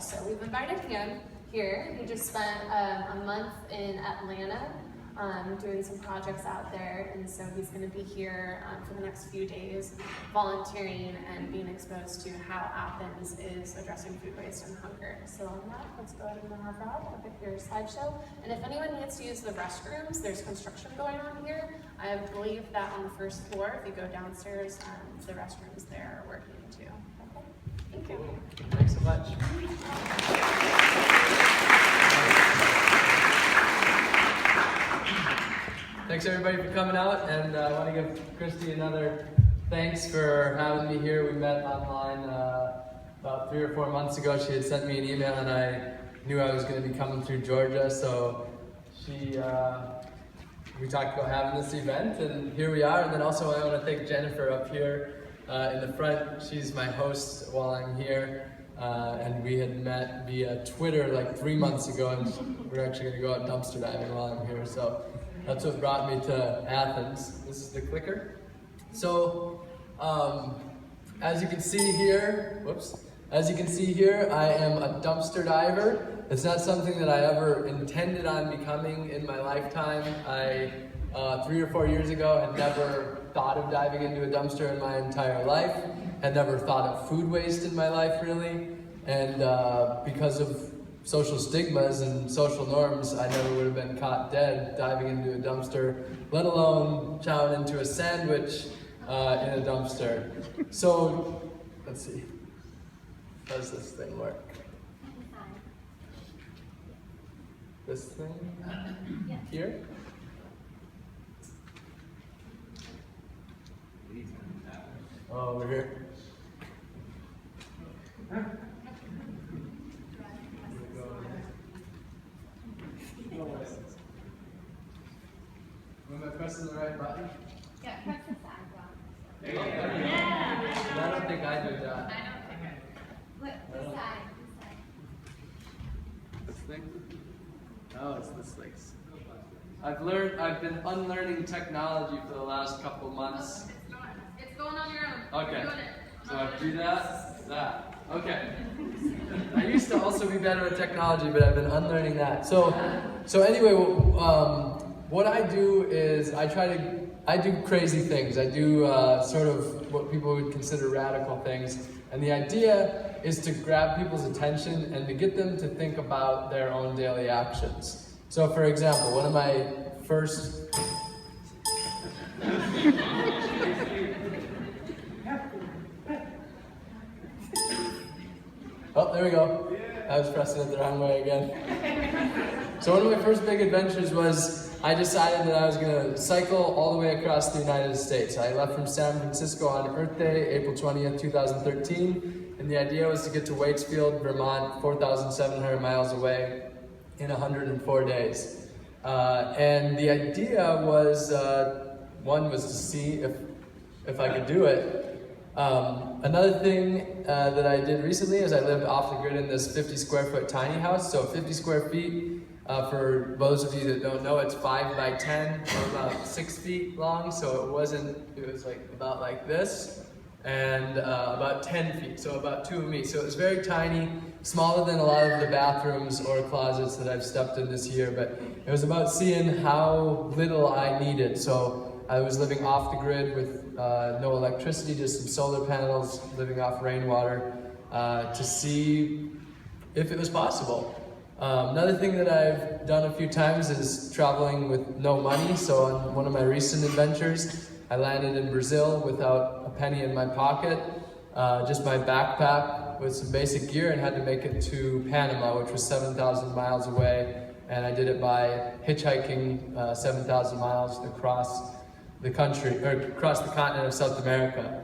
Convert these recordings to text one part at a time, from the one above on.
So we've invited him here. He just spent a month in Atlanta doing some projects out there, and so he's going to be here for the next few days volunteering and being exposed to how Athens is addressing food waste and hunger. So on that, let's go ahead and have Rob look at your slideshow. And if anyone needs to use the restrooms, there's construction going on here. I believe that on the first floor, if you go downstairs, the restrooms there are working too. Okay. Thank you. Thanks so much. Thanks everybody for coming out, and I want to give Christy another thanks for having me here. We met online about 3 or 4 months ago. She had sent me an email and I knew I was going to be coming through Georgia, so we talked about having this event, and here we are. And then also I want to thank Jennifer up here in the front. She's my host while I'm here, and we had met via Twitter like 3 months ago, and we're actually going to go out dumpster diving while I'm here. So that's what brought me to Athens. This is the clicker. So, as you can see here, I am a dumpster diver. It's not something that I ever intended on becoming in my lifetime. I, 3 or 4 years ago, had never thought of diving into a dumpster in my entire life, had never thought of food waste in my life, really, and because of social stigmas and social norms, I never would have been caught dead diving into a dumpster, let alone chowing into a sandwich in a dumpster. So, let's see. How does this thing work? This thing? Here? Oh, over here. Am I pressing the right button? Yeah, press the side button. Yeah! I don't think I did that. I don't think I did. What? This side. This thing? Oh, it's this thing. I've been unlearning technology for the last couple months. It's going on your own. Okay. You're doing it. So I do that. Okay. I used to also be better at technology, but I've been unlearning that. So anyway, what I do is I do crazy things. I do sort of what people would consider radical things. And the idea is to grab people's attention and to get them to think about their own daily actions. So for example, one of my first... Oh, there we go. I was pressing it the wrong way again. So one of my first big adventures was I decided that I was going to cycle all the way across the United States. I left from San Francisco on Earth Day, April 20th, 2013, and the idea was to get to Waitsfield, Vermont, 4,700 miles away in 104 days. And the idea was, one was to see if I could do it. Another thing that I did recently is I lived off the grid in this 50 square foot tiny house. So 50 square feet, for those of you that don't know, it's 5 by 10, or about 6 feet long. So it was like about like this, and about 10 feet, so about 2 of me. So it was very tiny, smaller than a lot of the bathrooms or closets that I've stepped in this year, but it was about seeing how little I needed. So I was living off the grid with no electricity, just some solar panels, living off rainwater, to see if it was possible. Another thing that I've done a few times is traveling with no money. So on one of my recent adventures, I landed in Brazil without a penny in my pocket, just my backpack with some basic gear, and had to make it to Panama, which was 7,000 miles away. And I did it by hitchhiking 7,000 miles across the country, or across the continent of South America.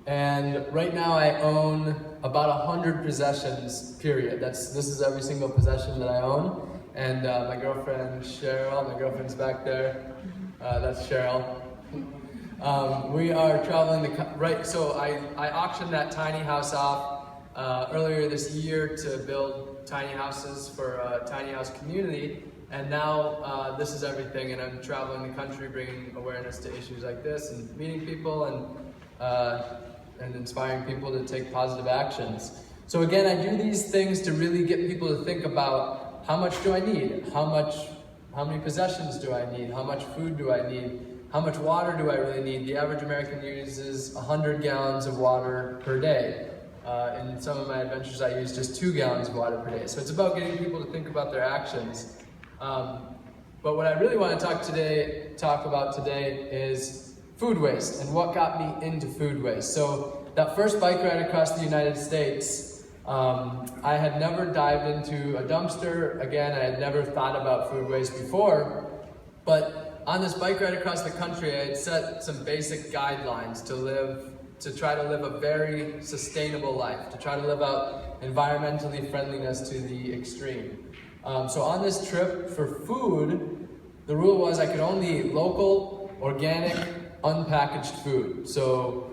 And right now I own about 100 possessions, period. This is every single possession that I own. And my girlfriend Cheryl, my girlfriend's back there, that's Cheryl. We are traveling so I auctioned that tiny house off earlier this year to build tiny houses for a tiny house community. And now this is everything, and I'm traveling the country bringing awareness to issues like this and meeting people and inspiring people to take positive actions. So again, I do these things to really get people to think about how much do I need? How many possessions do I need? How much food do I need? How much water do I really need? The average American uses 100 gallons of water per day. In some of my adventures, I use just 2 gallons of water per day. So it's about getting people to think about their actions. But what I really want to talk about today is food waste and what got me into food waste. So that first bike ride across the United States, I had never dived into a dumpster. Again, I had never thought about food waste before. But on this bike ride across the country, I had set some basic guidelines to try to live a very sustainable life, to try to live out environmentally friendliness to the extreme. So on this trip for food, the rule was I could only eat local, organic, unpackaged food. So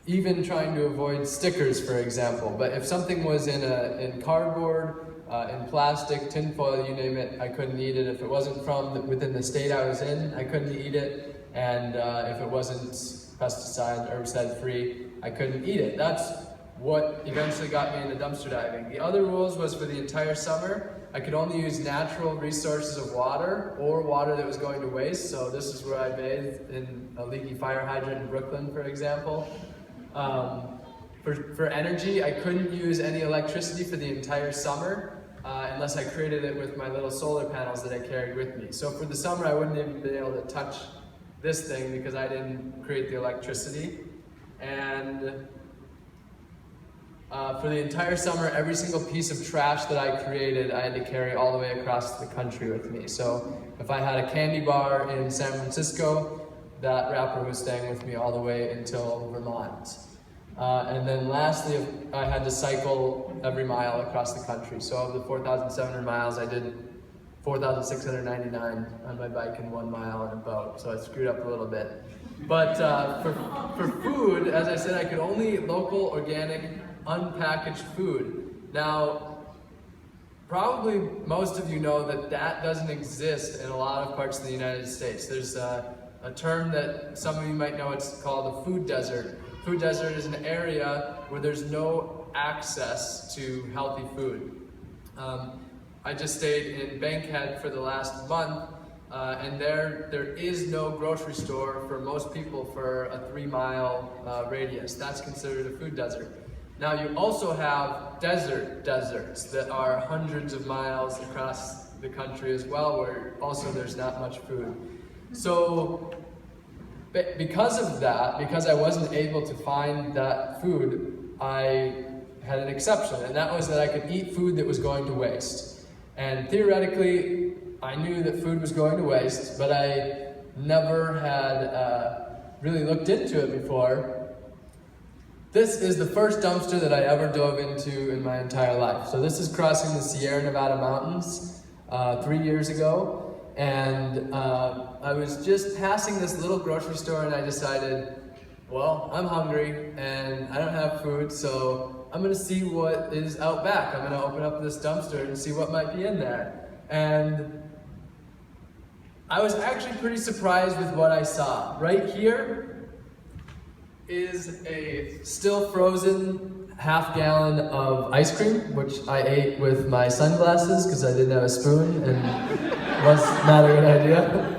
even trying to avoid stickers, for example. But if something was in cardboard, in plastic, tinfoil, you name it, I couldn't eat it. If it wasn't from within the state I was in, I couldn't eat it. And if it wasn't pesticide, herbicide free, I couldn't eat it. That's what eventually got me into dumpster diving. The other rules was for the entire summer, I could only use natural resources of water or water that was going to waste. So this is where I bathed in a leaky fire hydrant in Brooklyn, for example. For energy, I couldn't use any electricity for the entire summer unless I created it with my little solar panels that I carried with me. So for the summer, I wouldn't even be able to touch this thing because I didn't create the electricity. And for the entire summer, every single piece of trash that I created, I had to carry all the way across the country with me. So if I had a candy bar in San Francisco, that wrapper was staying with me all the way until Vermont. And then lastly, I had to cycle every mile across the country. So of the 4,700 miles, I did 4,699 on my bike and 1 mile on a boat. So I screwed up a little bit. But for food, as I said, I could only eat local, organic, unpackaged food. Now, probably most of you know that doesn't exist in a lot of parts of the United States. There's a term that some of you might know, it's called a food desert. Food desert is an area where there's no access to healthy food. I just stayed in Bankhead for the last month, and there is no grocery store for most people for a 3-mile radius. That's considered a food desert. Now you also have deserts that are hundreds of miles across the country as well, where also there's not much food. So because of that, because I wasn't able to find that food, I had an exception, and that was that I could eat food that was going to waste. And theoretically, I knew that food was going to waste, but I never had really looked into it before. This is the first dumpster that I ever dove into in my entire life. So this is crossing the Sierra Nevada mountains 3 years ago. And I was just passing this little grocery store and I decided, well, I'm hungry and I don't have food, so I'm gonna see what is out back. I'm gonna open up this dumpster and see what might be in there. And I was actually pretty surprised with what I saw. Right here is a still frozen half-gallon of ice cream, which I ate with my sunglasses because I didn't have a spoon and was not a good idea.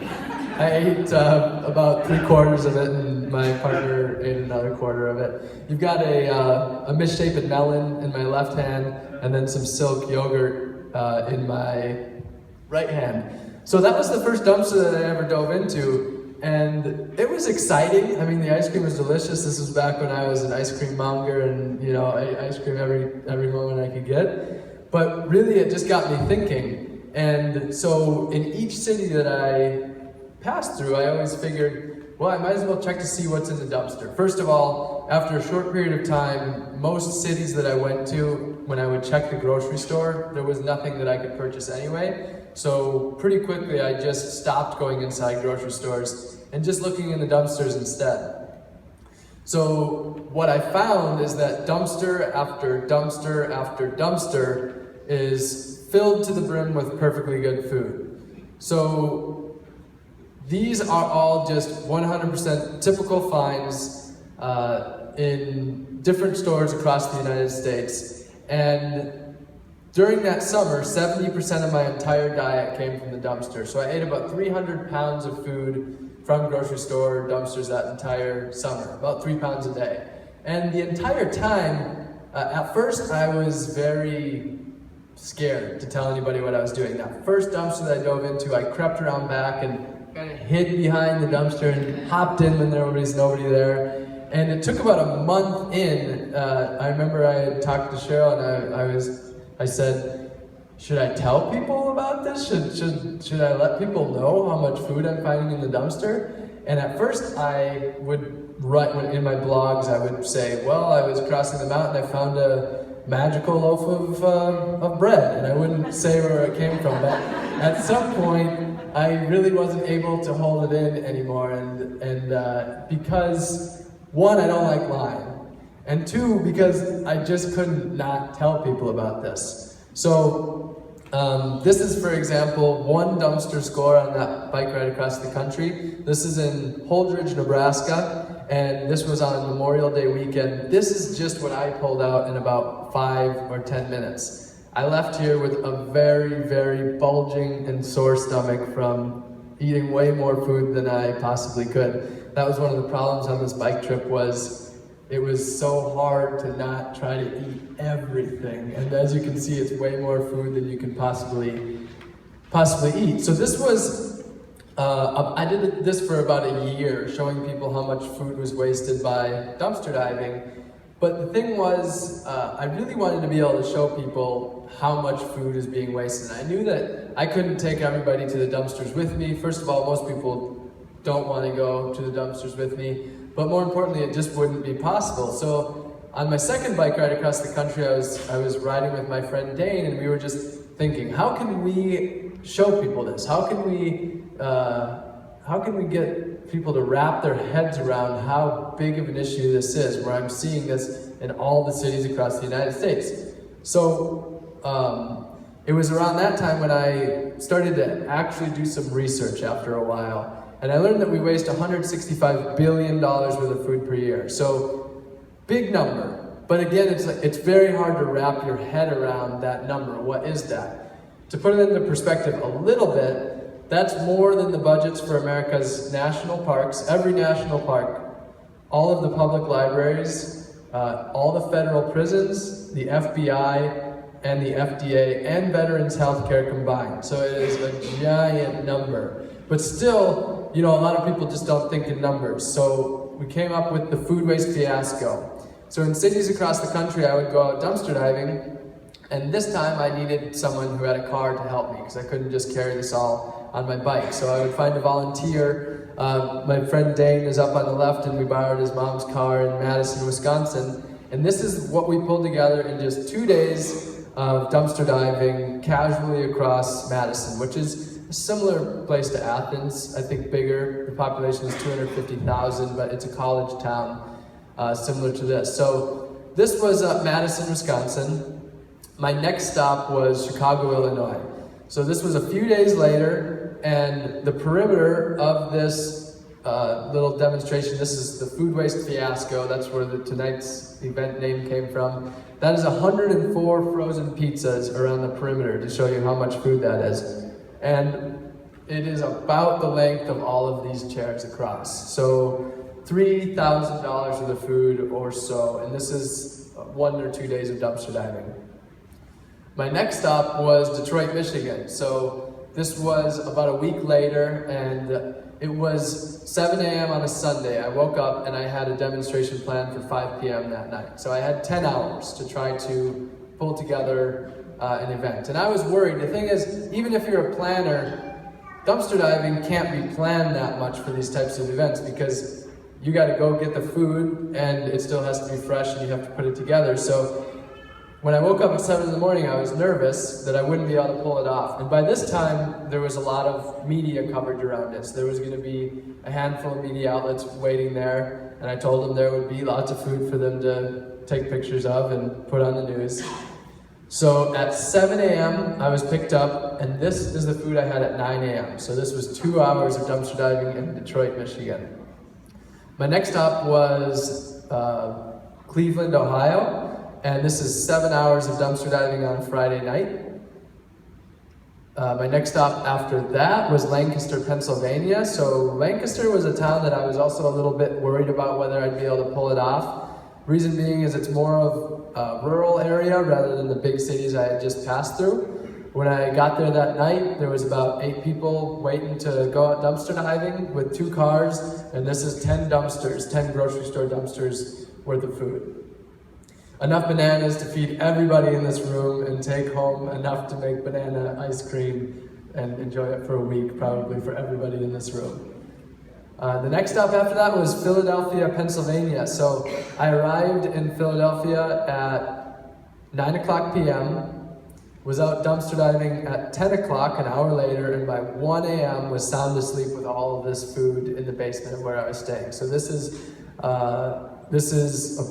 I ate about 3/4 of it and my partner ate another 1/4 of it. You've got a misshapen melon in my left hand and then some silk yogurt in my right hand. So that was the first dumpster that I ever dove into. And it was exciting. I mean, the ice cream was delicious. This was back when I was an ice cream monger and, you know, I ate ice cream every moment I could get. But really, it just got me thinking. And so in each city that I passed through, I always figured, well, I might as well check to see what's in the dumpster. First of all, after a short period of time, most cities that I went to, when I would check the grocery store, there was nothing that I could purchase anyway. So pretty quickly, I just stopped going inside grocery stores and just looking in the dumpsters instead. So what I found is that dumpster after dumpster after dumpster is filled to the brim with perfectly good food. So these are all just 100% typical finds in different stores across the United States. And during that summer, 70% of my entire diet came from the dumpster. So I ate about 300 pounds of food from grocery store dumpsters that entire summer, about 3 pounds a day. And the entire time, at first I was very scared to tell anybody what I was doing. That first dumpster that I dove into, I crept around back and kind of hid behind the dumpster and hopped in when there was nobody there. And it took about a month in. I remember I had talked to Cheryl and I said, should I tell people about this? Should I let people know how much food I'm finding in the dumpster? And at first I would write in my blogs, I would say, well, I was crossing the mountain, I found a magical loaf of bread, and I wouldn't say where it came from. But at some point, I really wasn't able to hold it in anymore, and because one, I don't like lying, and two, because I just couldn't not tell people about this. So this is, for example, one dumpster score on that bike ride across the country. This is in Holdridge, Nebraska. And this was on Memorial Day weekend. This is just what I pulled out in about 5 or 10 minutes. I left here with a very, very bulging and sore stomach from eating way more food than I possibly could. That was one of the problems on this bike trip, was it was so hard to not try to eat everything. And as you can see, it's way more food than you can possibly eat. So this was I did this for about a year, showing people how much food was wasted by dumpster diving. But the thing was, I really wanted to be able to show people how much food is being wasted. I knew that I couldn't take everybody to the dumpsters with me. First of all, most people don't want to go to the dumpsters with me. But more importantly, it just wouldn't be possible. So on my second bike ride across the country, I was riding with my friend Dane, and we were just thinking, how can we show people this? How can we get people to wrap their heads around how big of an issue this is, where I'm seeing this in all the cities across the United States? So it was around that time when I started to actually do some research after a while. And I learned that we waste $165 billion worth of food per year. So big number. But again, it's very hard to wrap your head around that number. What is that? To put it into perspective a little bit, that's more than the budgets for America's national parks, every national park, all of the public libraries, all the federal prisons, the FBI, and the FDA, and Veterans Healthcare combined. So it is a giant number. But still, a lot of people just don't think in numbers. So we came up with the Food Waste Fiasco. So in cities across the country, I would go out dumpster diving, and this time I needed someone who had a car to help me, because I couldn't just carry this all on my bike. So I would find a volunteer. My friend Dane is up on the left, and we borrowed his mom's car in Madison, Wisconsin. And this is what we pulled together in just 2 days of dumpster diving casually across Madison, which is a similar place to Athens, I think bigger. The population is 250,000, but it's a college town. Similar to this. So this was Madison, Wisconsin. My next stop was Chicago, Illinois. So this was a few days later, and the perimeter of this little demonstration, this is the Food Waste Fiasco, that's where tonight's event name came from. That is 104 frozen pizzas around the perimeter, to show you how much food that is. And it is about the length of all of these chairs across. So $3,000 worth of food or so, and this is 1 or 2 days of dumpster diving. My next stop was Detroit, Michigan. So this was about a week later, and it was 7 a.m. on a Sunday. I woke up and I had a demonstration planned for 5 p.m. that night. So I had 10 hours to try to pull together an event. And I was worried. The thing is, even if you're a planner, dumpster diving can't be planned that much for these types of events, because you got to go get the food, and it still has to be fresh, and you have to put it together. So when I woke up at 7 in the morning, I was nervous that I wouldn't be able to pull it off. And by this time, there was a lot of media coverage around it. So there was going to be a handful of media outlets waiting there, and I told them there would be lots of food for them to take pictures of and put on the news. So at 7 a.m., I was picked up, and this is the food I had at 9 a.m. So this was 2 hours of dumpster diving in Detroit, Michigan. My next stop was Cleveland, Ohio, and this is 7 hours of dumpster diving on Friday night. My next stop after that was Lancaster, Pennsylvania. So Lancaster was a town that I was also a little bit worried about whether I'd be able to pull it off. Reason being is it's more of a rural area rather than the big cities I had just passed through. When I got there that night, there was about 8 people waiting to go out dumpster diving with 2 cars, and this is 10 dumpsters, 10 grocery store dumpsters worth of food. Enough bananas to feed everybody in this room and take home enough to make banana ice cream and enjoy it for a week, probably for everybody in this room. The next stop after that was Philadelphia, Pennsylvania. So I arrived in Philadelphia at 9 o'clock p.m., was out dumpster diving at 10 o'clock, an hour later, and by 1 a.m. was sound asleep with all of this food in the basement of where I was staying. So this is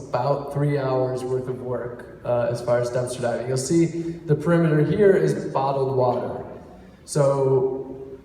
about 3 hours worth of work as far as dumpster diving. You'll see the perimeter here is bottled water. So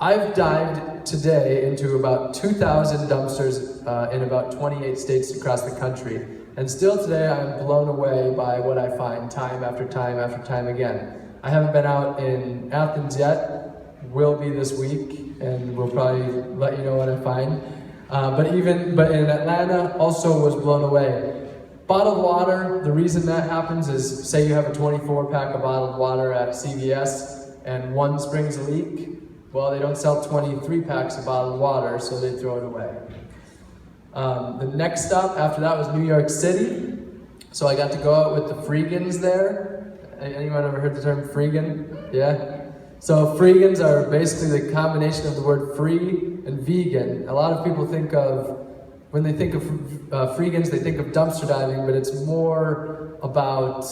I've dived today into about 2,000 dumpsters in about 28 states across the country. And still today I'm blown away by what I find time after time after time again. I haven't been out in Athens yet, will be this week, and we'll probably let you know what I find. But in Atlanta, also was blown away. Bottled water, the reason that happens is, say you have a 24-pack of bottled water at CVS and one springs a leak. Well, they don't sell 23 packs of bottled water, so they throw it away. The next stop after that was New York City. So I got to go out with the freegans there. Anyone ever heard the term freegan? Yeah? So freegans are basically the combination of the word free and vegan. A lot of people think of, when they think of freegans, they think of dumpster diving, but it's more about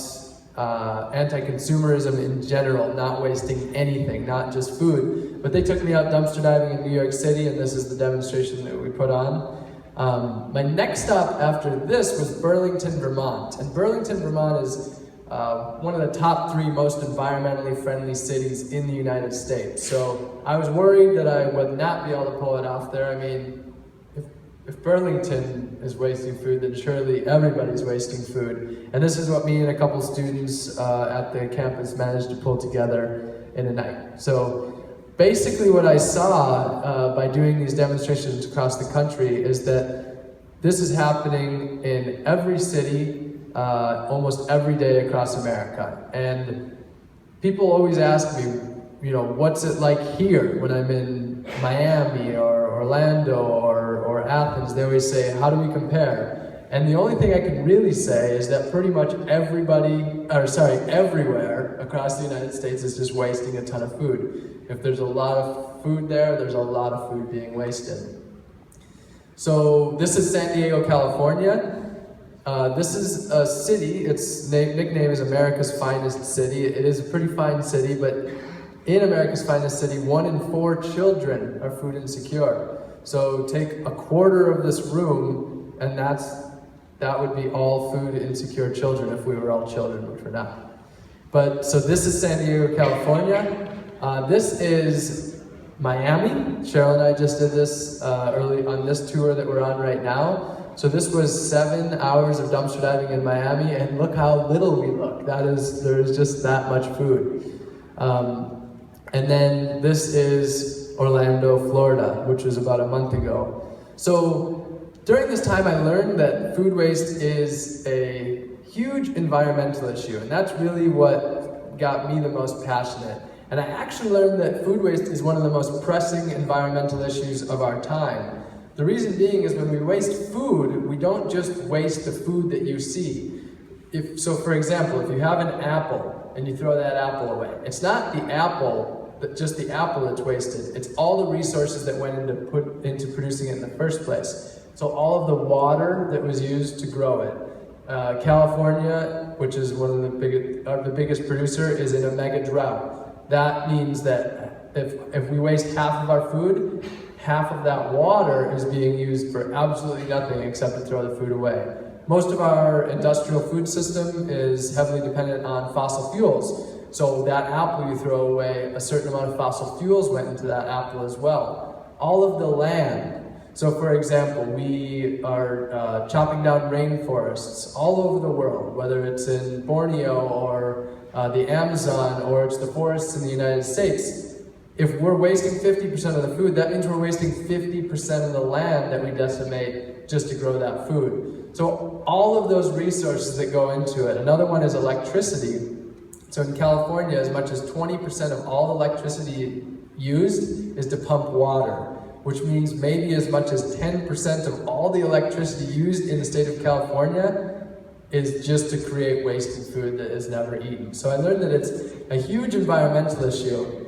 anti-consumerism in general, not wasting anything, not just food. But they took me out dumpster diving in New York City, and this is the demonstration that we put on. My next stop after this was Burlington, Vermont. And Burlington, Vermont is one of the top 3 most environmentally friendly cities in the United States. So I was worried that I would not be able to pull it off there. I mean, if Burlington is wasting food, then surely everybody's wasting food. And this is what me and a couple students at the campus managed to pull together in a night. So basically what I saw by doing these demonstrations across the country is that this is happening in every city, almost every day across America. And people always ask me, you know, what's it like here when I'm in Miami or Orlando or Athens? They always say, how do we compare? And the only thing I can really say is that pretty much everywhere across the United States is just wasting a ton of food. If there's a lot of food there, there's a lot of food being wasted. So this is San Diego, California. This is a city, its nickname is America's Finest City. It is a pretty fine city, but in America's Finest City, 1 in 4 children are food insecure. So take a quarter of this room, and that would be all food insecure children if we were all children, which we're not. But so this is San Diego, California. This is Miami. Cheryl and I just did this early on this tour that we're on right now. So this was 7 hours of dumpster diving in Miami, and look how little we look. There is just that much food. And then this is Orlando, Florida, which was about a month ago. So during this time, I learned that food waste is a huge environmental issue, and that's really what got me the most passionate. And I actually learned that food waste is one of the most pressing environmental issues of our time. The reason being is when we waste food, we don't just waste the food that you see. So for example, if you have an apple and you throw that apple away, it's not the apple, just the apple that's wasted. It's all the resources that went into producing it in the first place. So all of the water that was used to grow it. California, which is one of the biggest producer, is in a mega drought. That means that if we waste half of our food, half of that water is being used for absolutely nothing except to throw the food away. Most of our industrial food system is heavily dependent on fossil fuels. So that apple you throw away, a certain amount of fossil fuels went into that apple as well. All of the land. So for example, we are chopping down rainforests all over the world, whether it's in Borneo or the Amazon, or it's the forests in the United States. If we're wasting 50% of the food, that means we're wasting 50% of the land that we decimate just to grow that food. So all of those resources that go into it. Another one is electricity. So in California, as much as 20% of all electricity used is to pump water, which means maybe as much as 10% of all the electricity used in the state of California is just to create wasted food that is never eaten. So I learned that it's a huge environmental issue.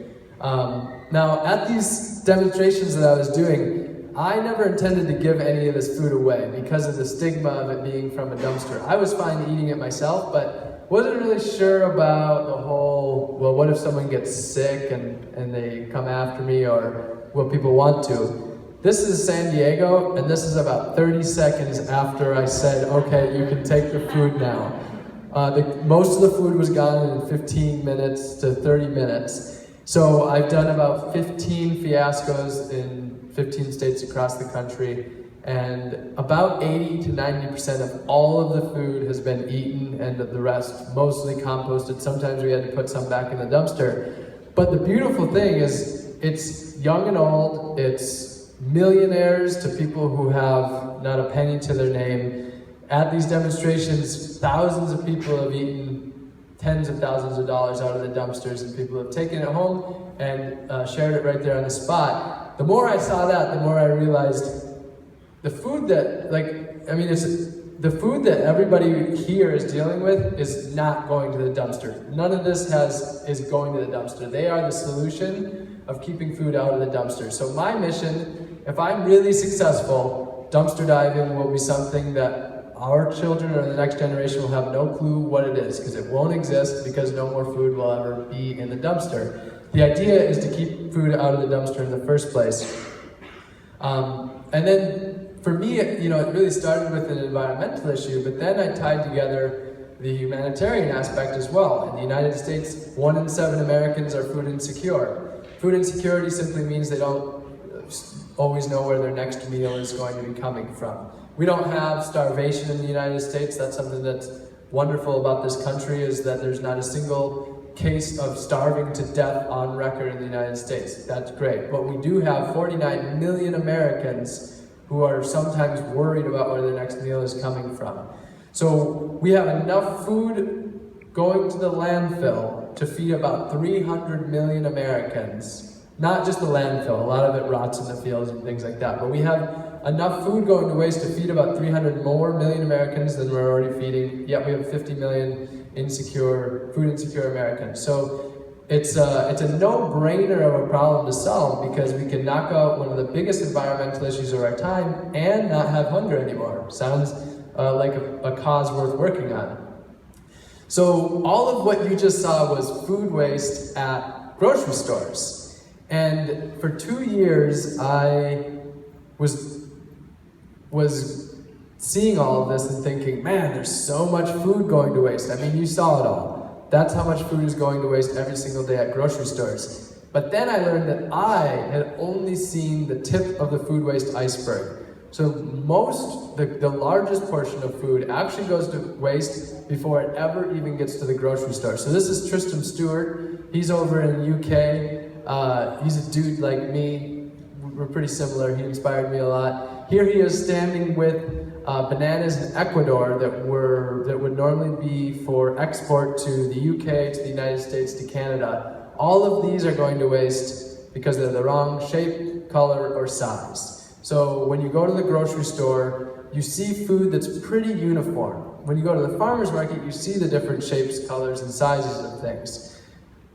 Now, at these demonstrations that I was doing, I never intended to give any of this food away because of the stigma of it being from a dumpster. I was fine eating it myself, but wasn't really sure about the whole, well, what if someone gets sick and they come after me, or will people want to? This is San Diego, and this is about 30 seconds after I said, okay, you can take the food now. Most of the food was gone in 15 minutes to 30 minutes. So I've done about 15 fiascos in 15 states across the country, and about 80 to 90% of all of the food has been eaten, and the rest mostly composted. Sometimes we had to put some back in the dumpster. But the beautiful thing is, it's young and old, it's millionaires to people who have not a penny to their name. At these demonstrations, thousands of people have eaten tens of thousands of dollars out of the dumpsters, and people have taken it home and shared it right there on the spot. The more I saw that, the more I realized the food that, the food that everybody here is dealing with is not going to the dumpster. None of this is going to the dumpster. They are the solution of keeping food out of the dumpster. So my mission, if I'm really successful, dumpster diving will be something that our children or the next generation will have no clue what it is, because it won't exist, because no more food will ever be in the dumpster. The idea is to keep food out of the dumpster in the first place. And then for me, it really started with an environmental issue, but then I tied together the humanitarian aspect as well. In the United States, 1 in 7 Americans are food insecure. Food insecurity simply means they don't always know where their next meal is going to be coming from. We don't have starvation in the United States. That's something that's wonderful about this country, is that there's not a single case of starving to death on record in the United States. That's great. But we do have 49 million Americans who are sometimes worried about where their next meal is coming from. So we have enough food going to the landfill to feed about 300 million Americans. Not just the landfill, a lot of it rots in the fields and things like that, but we have enough food going to waste to feed about 300 more million Americans than we're already feeding, yet we have 50 million food insecure Americans. So it's a no-brainer of a problem to solve, because we can knock out one of the biggest environmental issues of our time and not have hunger anymore. Sounds like a cause worth working on. So all of what you just saw was food waste at grocery stores. And for 2 years, I was seeing all of this and thinking, man, there's so much food going to waste. I mean, you saw it all. That's how much food is going to waste every single day at grocery stores. But then I learned that I had only seen the tip of the food waste iceberg. So the largest portion of food actually goes to waste before it ever even gets to the grocery store. So this is Tristan Stewart. He's over in the UK. He's a dude like me. We're pretty similar. He inspired me a lot. Here he is standing with bananas in Ecuador that would normally be for export to the UK, to the United States, to Canada. All of these are going to waste because they're the wrong shape, color, or size. So when you go to the grocery store, you see food that's pretty uniform. When you go to the farmer's market, you see the different shapes, colors, and sizes of things.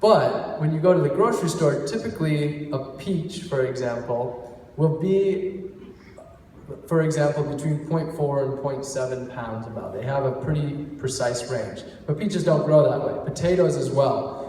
But when you go to the grocery store, typically a peach, for example, will be, for example, between 0.4 and 0.7 pounds about. They have a pretty precise range. But peaches don't grow that way. Potatoes as well.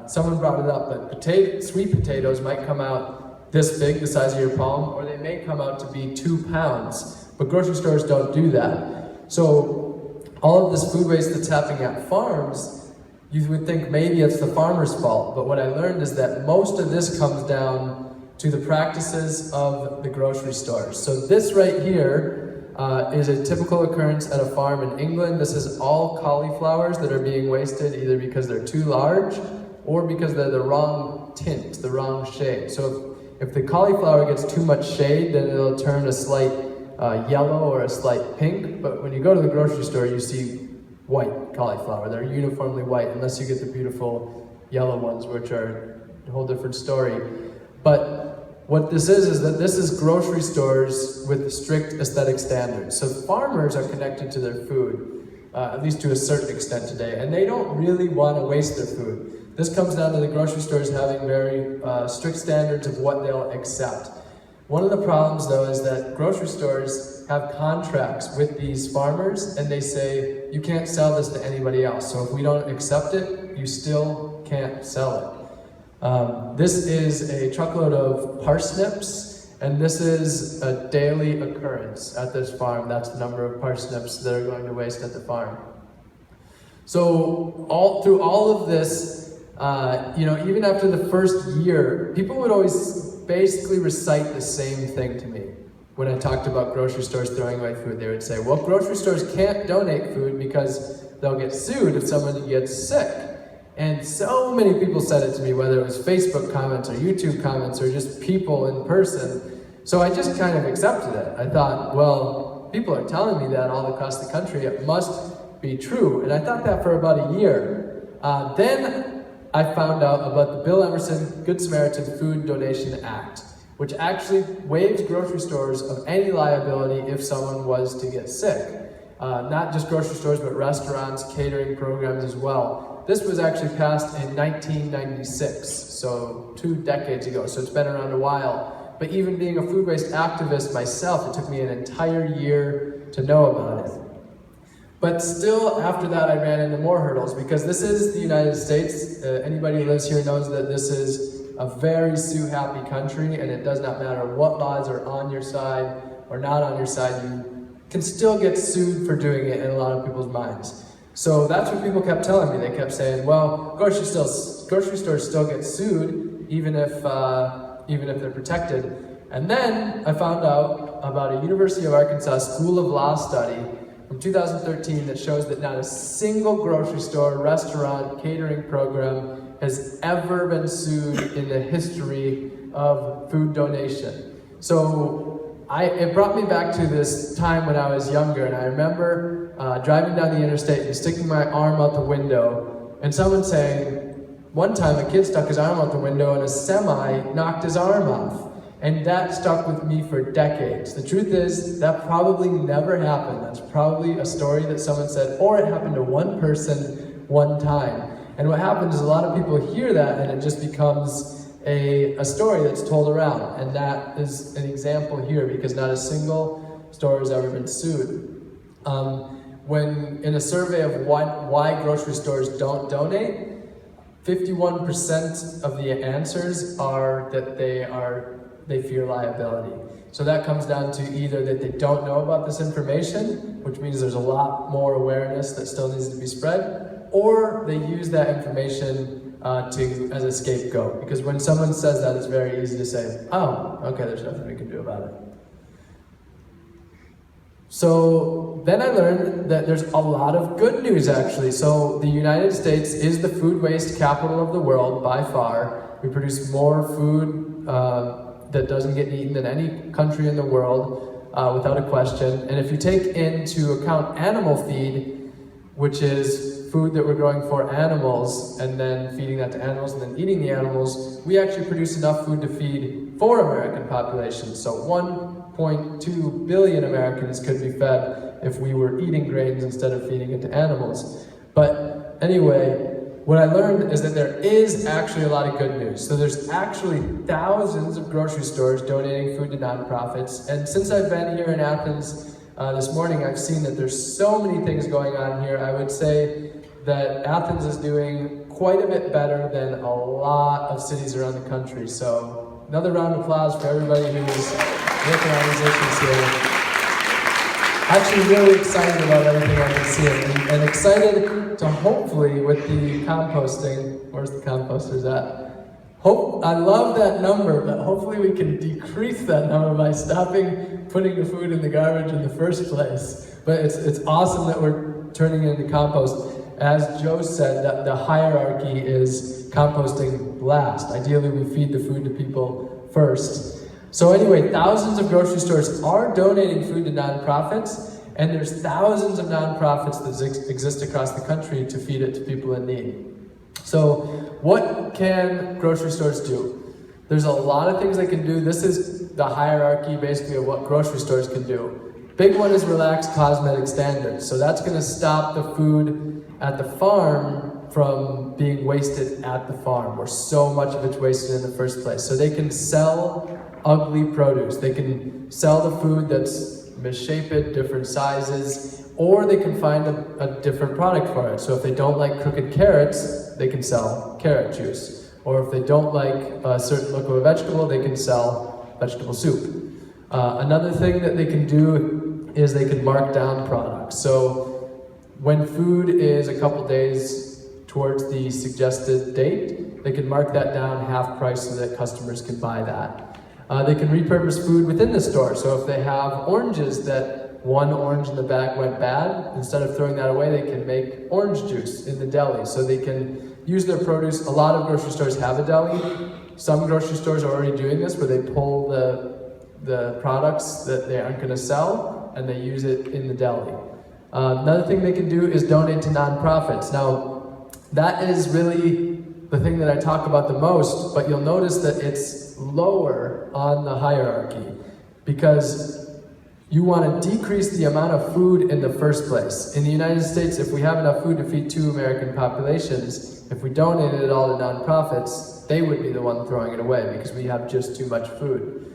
Someone brought it up, but sweet potatoes might come out this big, the size of your palm, or they may come out to be 2 pounds. But grocery stores don't do that. So all of this food waste that's happening at farms, you would think maybe it's the farmer's fault. But what I learned is that most of this comes down to the practices of the grocery stores. So this right here is a typical occurrence at a farm in England. This is all cauliflowers that are being wasted either because they're too large or because they're the wrong tint, the wrong shade. So if the cauliflower gets too much shade, then it'll turn a slight yellow or a slight pink. But when you go to the grocery store, you see white cauliflower. They're uniformly white, unless you get the beautiful yellow ones, which are a whole different story. But what this is that this is grocery stores with strict aesthetic standards. So farmers are connected to their food, at least to a certain extent today, and they don't really want to waste their food. This comes down to the grocery stores having very strict standards of what they'll accept. One of the problems, though, is that grocery stores have contracts with these farmers, and they say, you can't sell this to anybody else. So if we don't accept it, you still can't sell it. This is a truckload of parsnips, and this is a daily occurrence at this farm. That's the number of parsnips that are going to waste at the farm. So through all of this, even after the first year, people would always basically recite the same thing to me. When I talked about grocery stores throwing away food, they would say, well, grocery stores can't donate food because they'll get sued if someone gets sick. And so many people said it to me, whether it was Facebook comments or YouTube comments or just people in person. So I just kind of accepted it. I thought, well, people are telling me that all across the country, it must be true. And I thought that for about a year. Then I found out about the Bill Emerson Good Samaritan Food Donation Act, which actually waives grocery stores of any liability if someone was to get sick. Not just grocery stores, but restaurants, catering programs as well. This was actually passed in 1996, so 2 decades ago, so it's been around a while. But even being a food waste activist myself, it took me an entire year to know about it. But still, after that, I ran into more hurdles, because this is the United States. Anybody who lives here knows that this is a very sue-happy country, and it does not matter what laws are on your side or not on your side, you can still get sued for doing it in a lot of people's minds. So that's what people kept telling me. They kept saying, well, grocery stores still get sued, even if they're protected. And then I found out about a University of Arkansas School of Law study from 2013 that shows that not a single grocery store, restaurant, catering program has ever been sued in the history of food donation. So it brought me back to this time when I was younger, and I remember driving down the interstate and sticking my arm out the window, and someone saying, one time a kid stuck his arm out the window and a semi knocked his arm off. And that stuck with me for decades. The truth is, that probably never happened. That's probably a story that someone said, or it happened to one person one time. And what happens is a lot of people hear that and it just becomes a story that's told around. And that is an example here, because not a single store has ever been sued. When in a survey of why grocery stores don't donate, 51% of the answers are that they fear liability. So that comes down to either that they don't know about this information, which means there's a lot more awareness that still needs to be spread, or they use that information as a scapegoat. Because when someone says that, it's very easy to say, oh, okay, there's nothing we can do about it. So then I learned that there's a lot of good news, actually. So the United States is the food waste capital of the world by far. We produce more food that doesn't get eaten than any country in the world, without a question. And if you take into account animal feed, which is food that we're growing for animals and then feeding that to animals and then eating the animals, we actually produce enough food to feed 4 American populations. So 1.2 billion Americans could be fed if we were eating grains instead of feeding it to animals. But anyway, what I learned is that there is actually a lot of good news. So there's actually thousands of grocery stores donating food to nonprofits. And since I've been here in Athens this morning, I've seen that there's so many things going on here. I would say that Athens is doing quite a bit better than a lot of cities around the country. So another round of applause for everybody who's working on these issues here. Actually really excited about everything I've been seeing, and excited to hopefully with the composting, where's the composters at? I love that number, but hopefully we can decrease that number by stopping putting the food in the garbage in the first place. But it's awesome that we're turning it into compost. As Joe said, that the hierarchy is composting last. Ideally, we feed the food to people first. So anyway, thousands of grocery stores are donating food to nonprofits, and there's thousands of nonprofits that exist across the country to feed it to people in need. So what can grocery stores do? There's a lot of things they can do. This is the hierarchy basically of what grocery stores can do. Big one is relax cosmetic standards. So that's going to stop the food at the farm from being wasted at the farm, where so much of it's wasted in the first place. So they can sell ugly produce. They can sell the food that's misshapen, different sizes, or they can find a different product for it. So if they don't like crooked carrots, they can sell carrot juice. Or if they don't like a certain look of a vegetable, they can sell vegetable soup. Another thing that they can do is they can mark down products. So when food is a couple days towards the suggested date, they can mark that down half price so that customers can buy that. They can repurpose food within the store. So if they have oranges that one orange in the bag went bad, instead of throwing that away, they can make orange juice in the deli. So they can use their produce. A lot of grocery stores have a deli. Some grocery stores are already doing this, where they pull the products that they aren't going to sell and they use it in the deli. Another thing they can do is donate to nonprofits. Now, that is really the thing that I talk about the most, but you'll notice that it's lower on the hierarchy because you want to decrease the amount of food in the first place. In the United States, if we have enough food to feed 2 American populations, if we donated it all to nonprofits, they would be the one throwing it away because we have just too much food.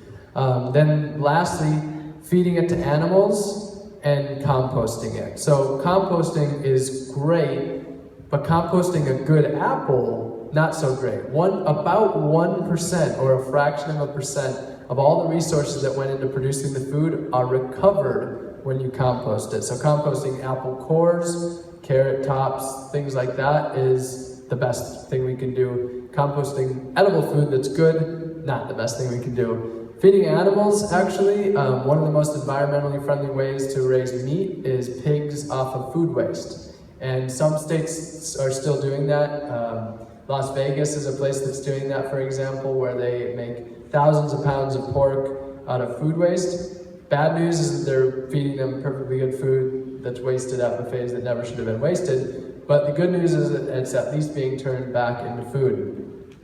Then lastly, feeding it to animals and composting it. So composting is great, but composting a good apple, not so great. About 1% or a fraction of a percent of all the resources that went into producing the food are recovered when you compost it. So composting apple cores, carrot tops, things like that is the best thing we can do. Composting edible food that's good, not the best thing we can do. Feeding animals, actually, one of the most environmentally friendly ways to raise meat is pigs off of food waste. And some states are still doing that. Las Vegas is a place that's doing that, for example, where they make thousands of pounds of pork out of food waste. Bad news is that they're feeding them perfectly good food that's wasted at buffets that never should have been wasted. But the good news is that it's at least being turned back into food.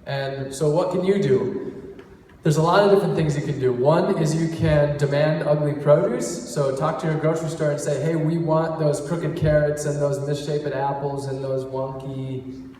And so what can you do? There's a lot of different things you can do. One is you can demand ugly produce. So talk to your grocery store and say, hey, we want those crooked carrots and those misshapen apples and those wonky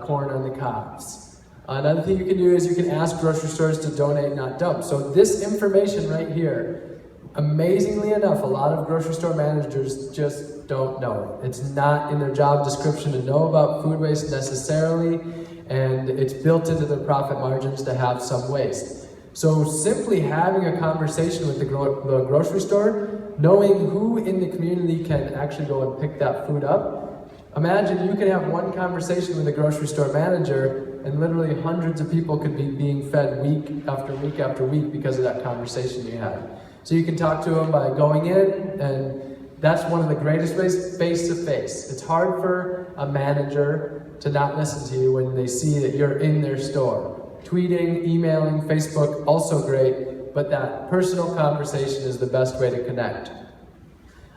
corn on the cobs. Another thing you can do is you can ask grocery stores to donate, not dump. So this information right here, amazingly enough, a lot of grocery store managers just don't know it. It's not in their job description to know about food waste necessarily, and it's built into the profit margins to have some waste. So simply having a conversation with the grocery store, knowing who in the community can actually go and pick that food up. Imagine you can have one conversation with a grocery store manager and literally hundreds of people could be being fed week after week after week because of that conversation you had. So you can talk to them by going in, and that's one of the greatest ways, face to face. It's hard for a manager to not listen to you when they see that you're in their store. Tweeting, emailing, Facebook, also great, but that personal conversation is the best way to connect.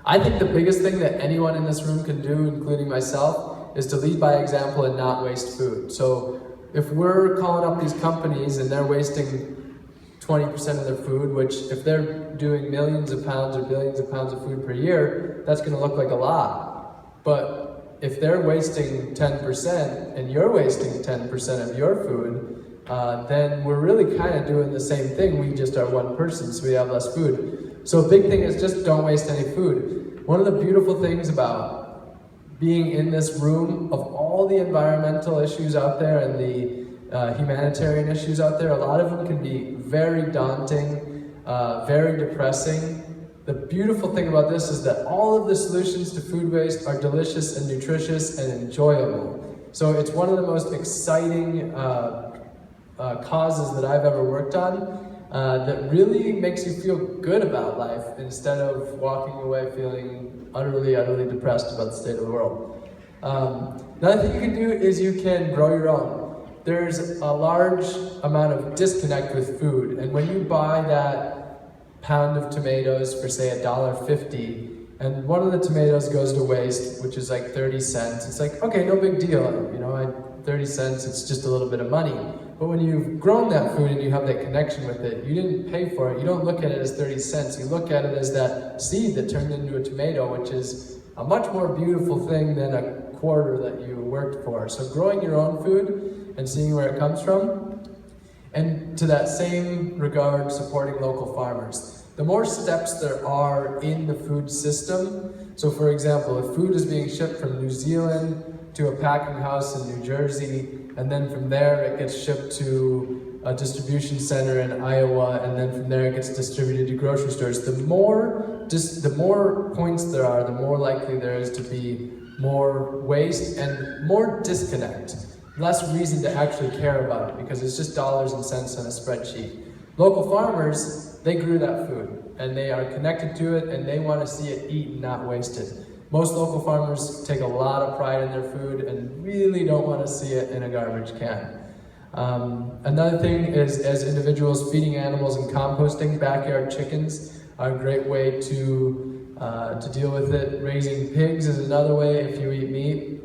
I think the biggest thing that anyone in this room can do, including myself, is to lead by example and not waste food. So if we're calling up these companies and they're wasting 20% of their food, which if they're doing millions of pounds or billions of pounds of food per year, that's going to look like a lot. But if they're wasting 10% and you're wasting 10% of your food, then we're really kind of doing the same thing. We just are one person, so we have less food. So a big thing is just don't waste any food. One of the beautiful things about being in this room, of all the environmental issues out there and the humanitarian issues out there, a lot of them can be very daunting, very depressing. The beautiful thing about this is that all of the solutions to food waste are delicious and nutritious and enjoyable. So it's one of the most exciting causes that I've ever worked on that really makes you feel good about life instead of walking away feeling utterly depressed about the state of the world. Another thing you can do is you can grow your own. There's a large amount of disconnect with food, and when you buy that pound of tomatoes for say $1.50, and one of the tomatoes goes to waste, which is like 30 cents, it's like, okay, no big deal, 30 cents, it's just a little bit of money. But when you've grown that food and you have that connection with it, you didn't pay for it, you don't look at it as 30 cents, you look at it as that seed that turned into a tomato, which is a much more beautiful thing than a quarter that you worked for. So growing your own food and seeing where it comes from, and to that same regard, supporting local farmers. The more steps there are in the food system, so for example, if food is being shipped from New Zealand to a packing house in New Jersey, and then from there it gets shipped to a distribution center in Iowa, and then from there it gets distributed to grocery stores, the more points there are, the more likely there is to be more waste and more disconnect. Less reason to actually care about it because it's just dollars and cents on a spreadsheet. Local farmers, they grew that food and they are connected to it and they want to see it eaten, not wasted. Most local farmers take a lot of pride in their food and really don't want to see it in a garbage can. Another thing is, as individuals, feeding animals and composting. Backyard chickens are a great way to deal with it. Raising pigs is another way if you eat meat.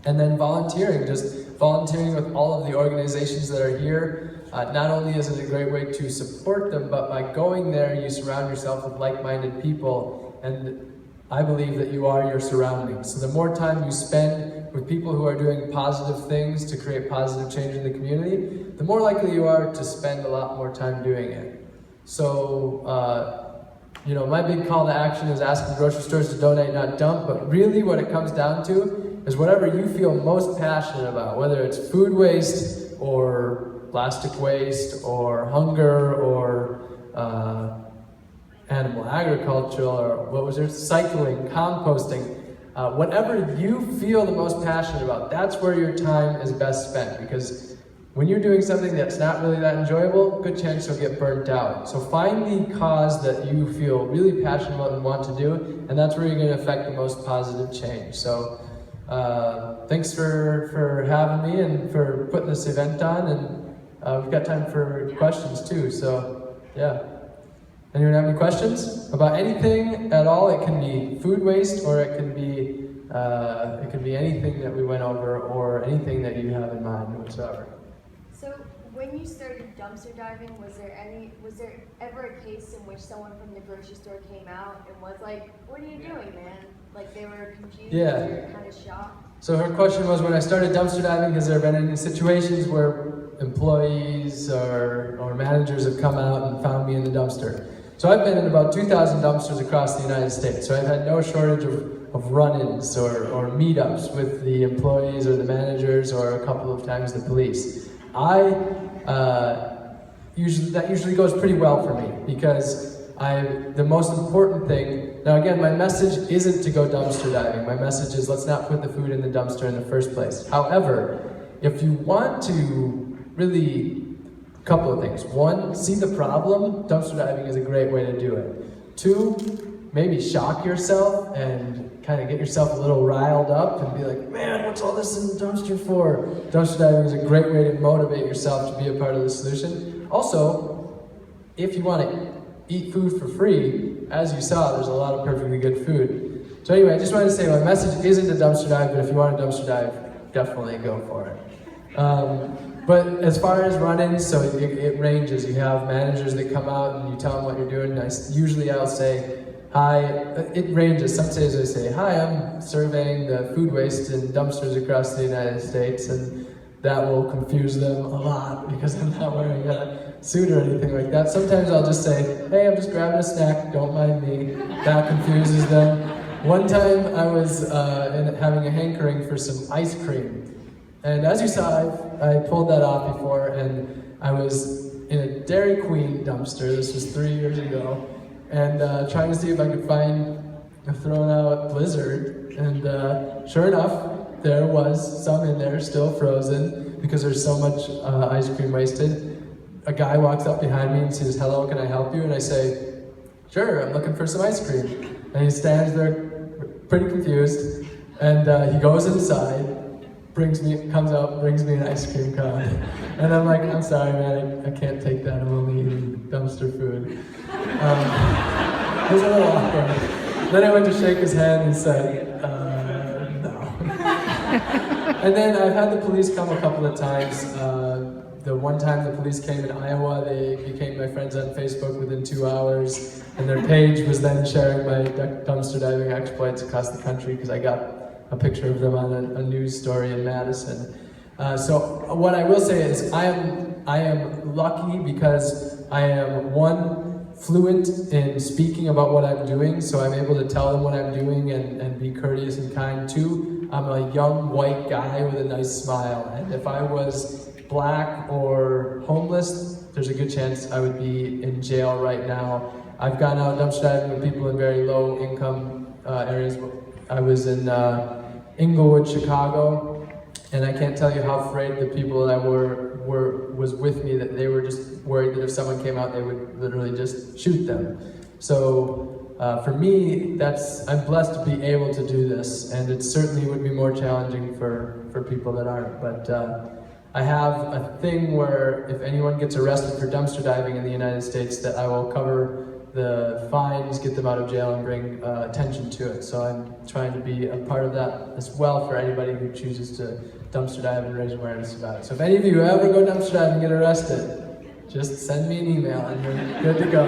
And then volunteering, just volunteering with all of the organizations that are here. Not only is it a great way to support them, but by going there, you surround yourself with like-minded people, and I believe that you are your surroundings. So the more time you spend with people who are doing positive things to create positive change in the community, the more likely you are to spend a lot more time doing it. So, my big call to action is asking grocery stores to donate, not dump, but really what it comes down to is whatever you feel most passionate about, whether it's food waste or plastic waste or hunger or animal agriculture or cycling, composting, whatever you feel the most passionate about, that's where your time is best spent, because when you're doing something that's not really that enjoyable, good chance you'll get burnt out. So find the cause that you feel really passionate about and want to do, and that's where you're going to affect the most positive change. So thanks for having me and for putting this event on, and we've got time for questions too, so yeah. Anyone have any questions about anything at all? It can be food waste, or it can be anything that we went over, or anything that you have in mind whatsoever. So when you started dumpster diving, was there ever a case in which someone from the grocery store came out and was like, "What are you doing, man?" Like they were confused or kind of shocked? So her question was, when I started dumpster diving, has there been any situations where employees or managers have come out and found me in the dumpster? So I've been in about 2,000 dumpsters across the United States, so I've had no shortage of run-ins or meetups with the employees or the managers, or a couple of times the police. That usually goes pretty well for me, because the most important thing, now again, my message isn't to go dumpster diving. My message is, let's not put the food in the dumpster in the first place. However, if you want to really, a couple of things. One, see the problem. Dumpster diving is a great way to do it. Two, maybe shock yourself and kind of get yourself a little riled up and be like, man, what's all this in the dumpster for? Dumpster diving is a great way to motivate yourself to be a part of the solution. Also, if you want to eat food for free, as you saw, there's a lot of perfectly good food. So anyway, I just wanted to say my message isn't to dumpster dive, but if you want to dumpster dive, definitely go for it. But as far as run-ins, so it ranges. You have managers that come out and you tell them what you're doing. Usually I'll say, hi, it ranges. Some days I say, hi, I'm surveying the food waste in dumpsters across the United States, and that will confuse them a lot because I'm not wearing a suit or anything like that. Sometimes I'll just say, hey, I'm just grabbing a snack, don't mind me. That confuses them. One time I was having a hankering for some ice cream. And as you saw, I pulled that off before, and I was in a Dairy Queen dumpster. This was 3 years ago, and trying to see if I could find a thrown out Blizzard. And sure enough, there was some in there still frozen because there's so much ice cream wasted. A guy walks up behind me and says, "Hello, can I help you?" And I say, "Sure, I'm looking for some ice cream." And he stands there pretty confused, and he goes inside, comes out, brings me an ice cream cone. And I'm like, "I'm sorry, man, I can't take that, I'm only eating dumpster food." It was a little awkward. Then I went to shake his hand and said, "No." And then I've had the police come a couple of times. The one time the police came in Iowa, they became my friends on Facebook within 2 hours, and their page was then sharing my dumpster diving exploits across the country because I got a picture of them on a news story in Madison. So what I will say is I am lucky because I am, one, fluent in speaking about what I'm doing, so I'm able to tell them what I'm doing and be courteous and kind. Two, I'm a young white guy with a nice smile, and if I was black or homeless, there's a good chance I would be in jail right now. I've gone out dumpster diving with people in very low income areas. I was in Inglewood, Chicago, and I can't tell you how afraid the people that was with me, that they were just worried that if someone came out, they would literally just shoot them. So for me, I'm blessed to be able to do this, and it certainly would be more challenging for people that aren't. But I have a thing where if anyone gets arrested for dumpster diving in the United States, that I will cover the fines, get them out of jail, and bring attention to it. So I'm trying to be a part of that as well for anybody who chooses to dumpster dive and raise awareness about it. So if any of you ever go dumpster dive and get arrested, just send me an email and you're good to go.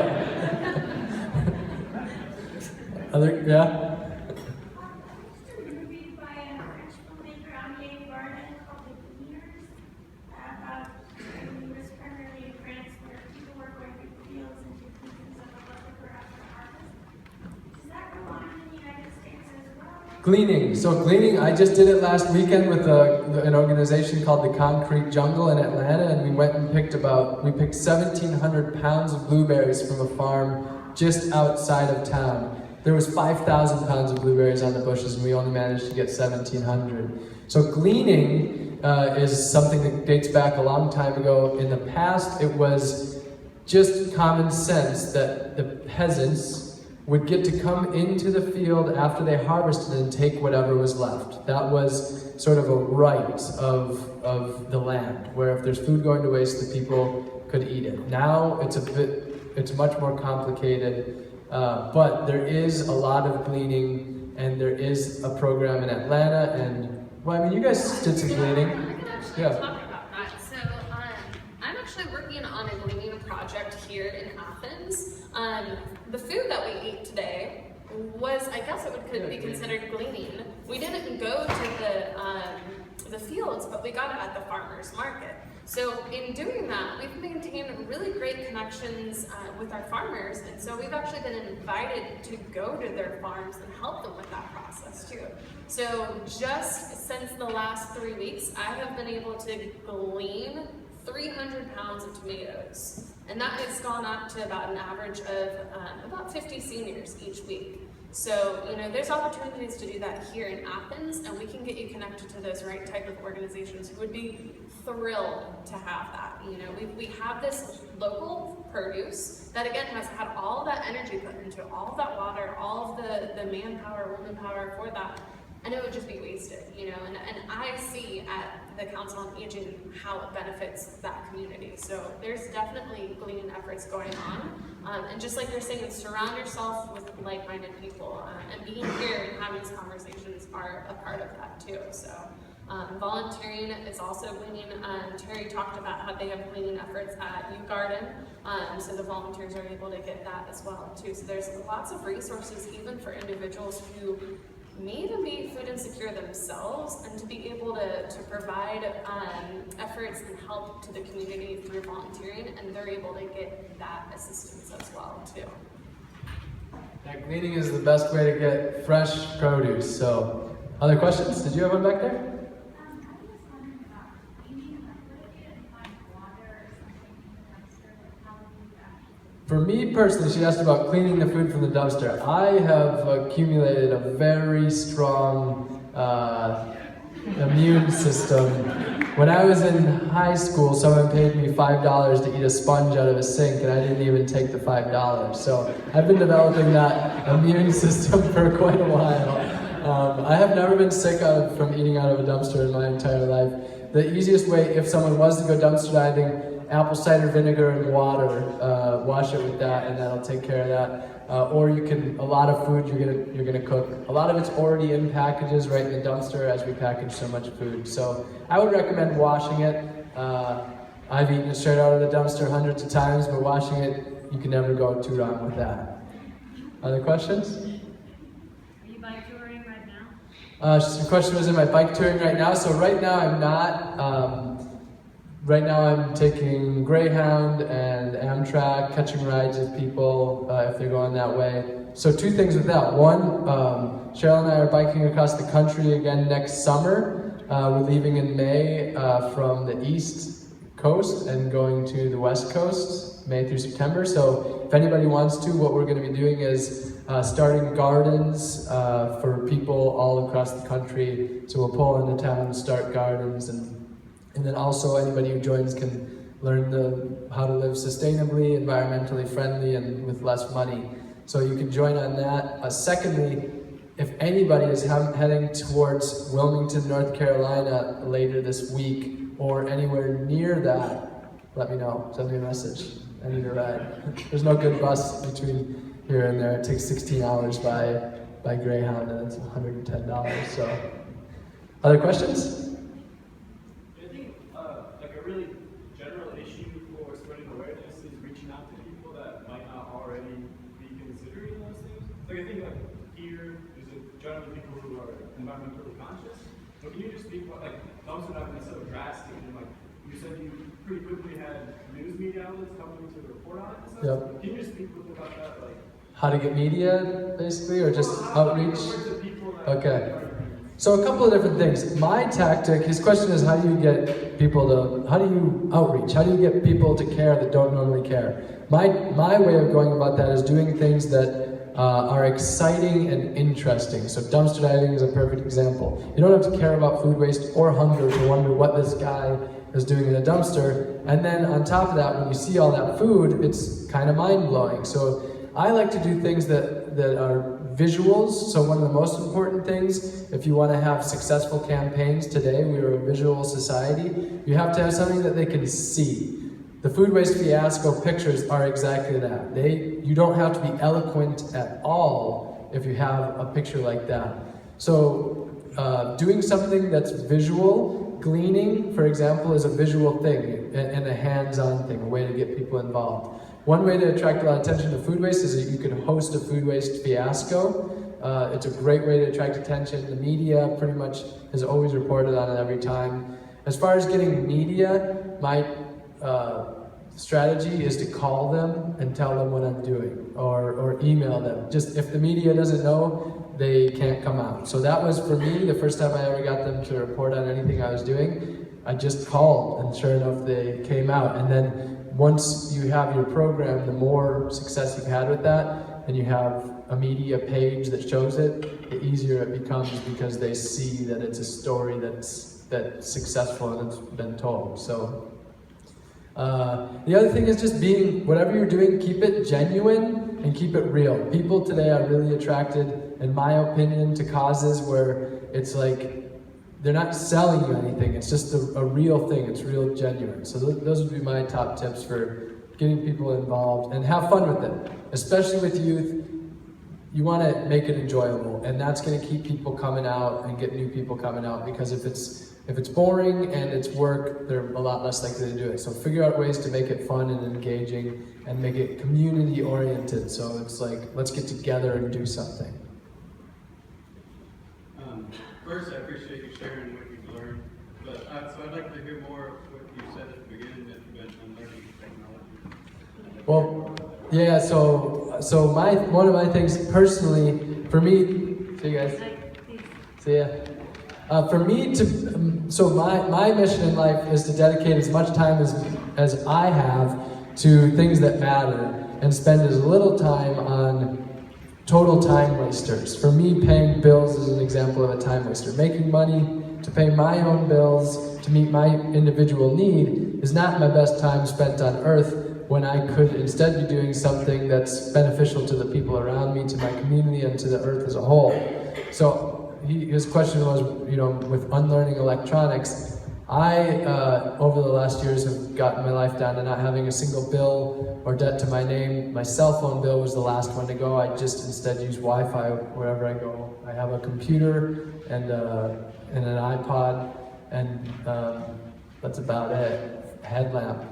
Yeah? Gleaning. So gleaning, I just did it last weekend with an organization called the Concrete Jungle in Atlanta, and we went and picked 1,700 pounds of blueberries from a farm just outside of town. There was 5,000 pounds of blueberries on the bushes, and we only managed to get 1,700. So gleaning is something that dates back a long time ago. In the past, it was just common sense that the peasants would get to come into the field after they harvested and take whatever was left. That was sort of a right of the land, where if there's food going to waste, the people could eat it. Now it's much more complicated, but there is a lot of gleaning, and there is a program in Atlanta, and, well, I mean, you guys did some gleaning. I can actually talk about that. So I'm actually working on a gleaning project here in Athens. The food that we ate today was, I guess it could be considered gleaning. We didn't go to the fields, but we got it at the farmer's market. So in doing that, we've maintained really great connections with our farmers, and so we've actually been invited to go to their farms and help them with that process too. So just since the last 3 weeks, I have been able to glean 300 pounds of tomatoes. And that has gone up to about an average of about 50 seniors each week. So, there's opportunities to do that here in Athens, and we can get you connected to those right type of organizations who would be thrilled to have that. We have this local produce that, again, has had all that energy put into it, all of that water, all of the manpower, woman power for that, and it would just be wasted, and I see at the Council on Aging how it benefits that community. So there's definitely gleaning efforts going on. And just like you're saying, surround yourself with like-minded people, and being here and having these conversations are a part of that too. So volunteering is also gleaning. Terry talked about how they have gleaning efforts at U Garden, so the volunteers are able to get that as well too. So there's lots of resources even for individuals who may even be food insecure themselves, and to be able to provide efforts and help to the community through volunteering, and they're able to get that assistance as well too. Yeah, gleaning is the best way to get fresh produce. So, other questions? Did you have one back there? For me personally, she asked about cleaning the food from the dumpster. I have accumulated a very strong immune system. When I was in high school, someone paid me $5 to eat a sponge out of a sink, and I didn't even take the $5. So I've been developing that immune system for quite a while. I have never been sick from eating out of a dumpster in my entire life. The easiest way, if someone was to go dumpster diving, apple cider vinegar and water, wash it with that, and that'll take care of that. Or you can, a lot of food you're gonna cook. A lot of it's already in packages right in the dumpster as we package so much food. So I would recommend washing it. I've eaten it straight out of the dumpster hundreds of times, but washing it, you can never go too wrong with that. Other questions? Are you bike touring right now? The question was, am I bike touring right now? So right now I'm not. Right now I'm taking Greyhound and Amtrak, catching rides with people if they're going that way. So two things with that. One, Cheryl and I are biking across the country again next summer. We're leaving in May from the East Coast and going to the West Coast, May through September. So if anybody wants to, what we're going to be doing is starting gardens for people all across the country. So we'll pull into town and start gardens, and then also anybody who joins can learn how to live sustainably, environmentally friendly, and with less money. So you can join on that. Secondly, if anybody is heading towards Wilmington, North Carolina later this week, or anywhere near that, let me know. Send me a message. I need a ride. There's no good bus between here and there. It takes 16 hours by Greyhound, and it's $110. So, other questions? Really general issue for spreading awareness is reaching out to people that might not already be considering those things. Like I think here there's generally people who are environmentally conscious. But can you just speak about dumpster diving is so drastic, and you said you pretty quickly had news media outlets coming to report on it and stuff. Yep. Can you just speak a little about that? How to get media, basically, or just outreach? Okay. So a couple of different things. My tactic, his question is, how do you get people to, how do you outreach? How do you get people to care that don't normally care? My way of going about that is doing things that are exciting and interesting. So dumpster diving is a perfect example. You don't have to care about food waste or hunger to wonder what this guy is doing in a dumpster. And then on top of that, when you see all that food, it's kind of mind-blowing. So I like to do things that are visuals. So one of the most important things, if you want to have successful campaigns today, we are a visual society, you have to have something that they can see. The Food Waste Fiasco pictures are exactly that. You don't have to be eloquent at all if you have a picture like that. So doing something that's visual, gleaning, for example, is a visual thing and a hands-on thing, a way to get people involved. One way to attract a lot of attention to food waste is that you can host a Food Waste Fiasco. It's a great way to attract attention. The media pretty much has always reported on it every time. As far as getting media, my strategy is to call them and tell them what I'm doing, or email them. Just if the media doesn't know, they can't come out. So that was, for me, the first time I ever got them to report on anything I was doing. I just called, and sure enough, they came out. And then once you have your program, the more success you've had with that, and you have a media page that shows it, the easier it becomes, because they see that it's a story that's successful and it's been told. So the other thing is just being, whatever you're doing, keep it genuine and keep it real. People today are really attracted, in my opinion, to causes where it's like they're not selling you anything. It's just a real thing. It's real genuine. So those would be my top tips for getting people involved, and have fun with it. Especially with youth, you want to make it enjoyable, and that's going to keep people coming out and get new people coming out, because if it's boring and it's work, they're a lot less likely to do it. So figure out ways to make it fun and engaging, and make it community oriented. So it's like, let's get together and do something. First, I appreciate you sharing what you've learned, but so I'd like to hear more what you said at the beginning, that you've been learning technology. Well, yeah. So one of my things personally, for me, see you guys. See ya. For me so my mission in life is to dedicate as much time as I have to things that matter, and spend as little time on total time wasters. For me, paying bills is an example of a time waster. Making money to pay my own bills, to meet my individual need, is not my best time spent on earth when I could instead be doing something that's beneficial to the people around me, to my community, and to the earth as a whole. So his question was, with unlearning electronics, I, over the last years, have gotten my life down to not having a single bill or debt to my name. My cell phone bill was the last one to go. I just instead use Wi-Fi wherever I go. I have a computer and an iPod, and that's about it. Headlamp.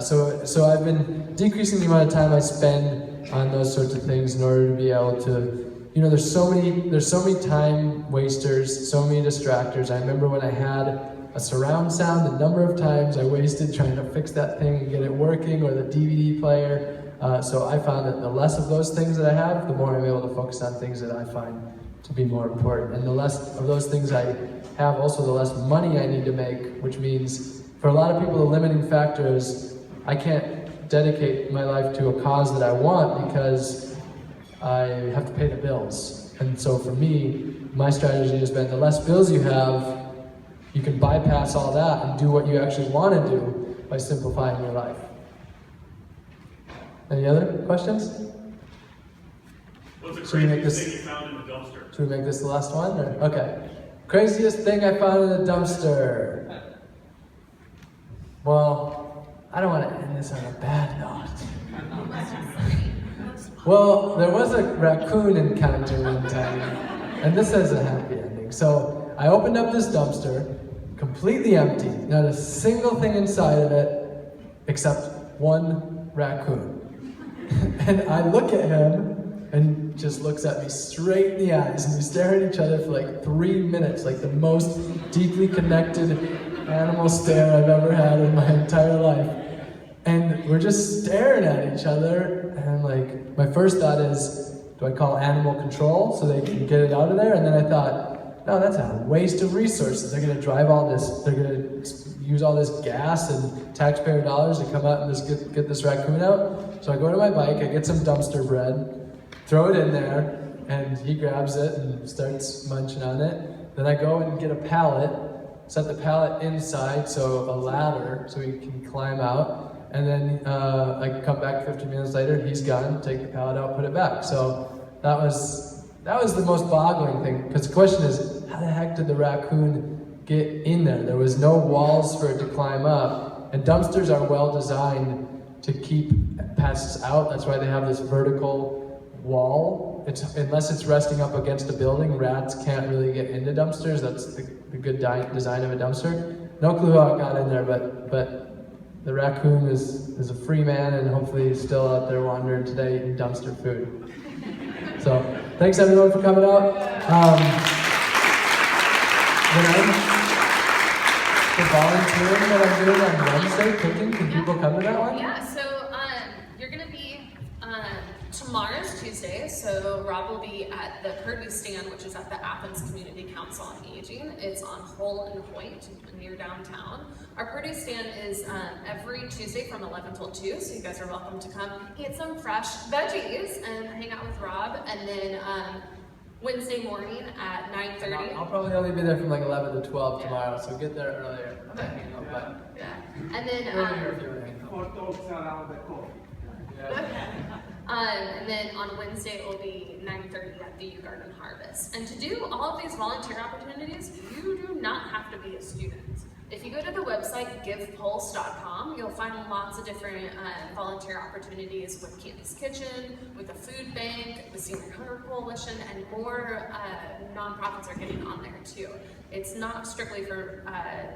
So I've been decreasing the amount of time I spend on those sorts of things in order to be able to, there's so many time wasters, so many distractors. I remember when I had a surround sound, the number of times I wasted trying to fix that thing and get it working, or the DVD player. So I found that the less of those things that I have, the more I'm able to focus on things that I find to be more important. And the less of those things I have, also the less money I need to make, which means for a lot of people the limiting factor is I can't dedicate my life to a cause that I want because I have to pay the bills. And so for me, my strategy has been the less bills you have, you can bypass all that and do what you actually want to do by simplifying your life. Any other questions? What's the craziest thing you found in the dumpster? Should we make this the last one? Okay. Craziest thing I found in a dumpster. Well, I don't want to end this on a bad note. Well, there was a raccoon encounter one time, and this has a happy ending. So I opened up this dumpster, completely empty, not a single thing inside of it, except one raccoon. And I look at him, and just looks at me straight in the eyes, and we stare at each other for like 3 minutes, like the most deeply connected animal stare I've ever had in my entire life. And we're just staring at each other, and like, my first thought is, do I call animal control so they can get it out of there? And then I thought, no, that's a waste of resources. They're gonna drive all this, they're gonna use all this gas and taxpayer dollars to come out and just get this raccoon out. So I go to my bike, I get some dumpster bread, throw it in there, and he grabs it and starts munching on it. Then I go and get a pallet, set the pallet inside, so a ladder, so he can climb out. And then I come back 15 minutes later, he's gone, take the pallet out, put it back. So that was the most boggling thing, because the question is, how the heck did the raccoon get in there? There was no walls for it to climb up, and dumpsters are well designed to keep pests out. That's why they have this vertical wall. Unless it's resting up against a building, rats can't really get into dumpsters. That's the good design of a dumpster. No clue how it got in there, but the raccoon is a free man, and hopefully he's still out there wandering today eating dumpster food. So, thanks everyone for coming out. The volunteering that I'm doing on Wednesday, cooking, can people come to that one? Yeah, so you're going to be, tomorrow's Tuesday, so Rob will be at the produce stand, which is at the Athens Community Council on Aging. It's on Hull and Hoyt, near downtown. Our produce stand is every Tuesday from 11 till 2, so you guys are welcome to come eat some fresh veggies and hang out with Rob. And then Wednesday morning at 9:30. I'll probably only be there from like 11 to 12 tomorrow, so get there earlier. Okay. Yeah. And then and then on Wednesday it will be 9:30 at the Garden Harvest. And to do all of these volunteer opportunities, you do not have to be a student. If you go to the website givepulse.com, you'll find lots of different volunteer opportunities with Campus Kitchen, with the Food Bank, the Senior Hunger Coalition, and more nonprofits are getting on there too. It's not strictly for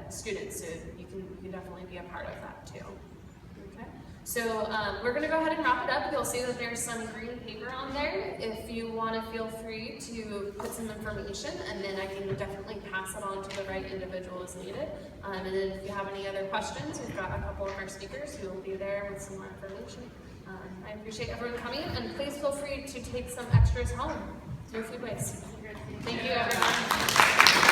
students, so you can definitely be a part of that too. Okay. So we're going to go ahead and wrap it up. You'll see that there's some green paper on there. If you want to, feel free to put some information, and then I can definitely pass it on to the right individual as needed. And then if you have any other questions, we've got a couple of our speakers who will be there with some more information. I appreciate everyone coming, and please feel free to take some extras home. No food waste. Thank you, everyone.